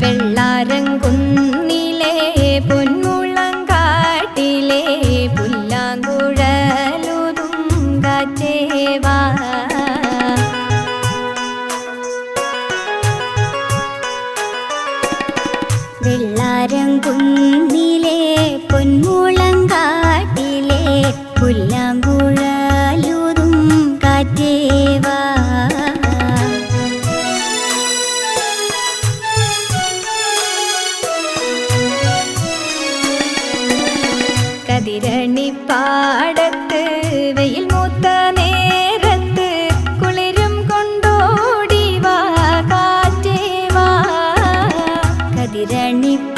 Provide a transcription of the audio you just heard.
വെള്ളാരംകുന്നിലെ പൊന്മുളങ്കാട്ടിലെ പുല്ലാങ്കുഴലുതും കാറ്റേവാ. വെള്ളാരംകുന്നിലെ പൊന്മുളങ്കാട്ടിലെ പുല്ലാങ്കുഴലുതും കാറ്റേവാ. കതിരണിപ്പാടത്ത് വെയിൽ മൂത്ത നേരത്ത് കുളിരും കൊണ്ടോടിവാ കാറ്റേവാ. കതിരണിപ്പാടത്ത്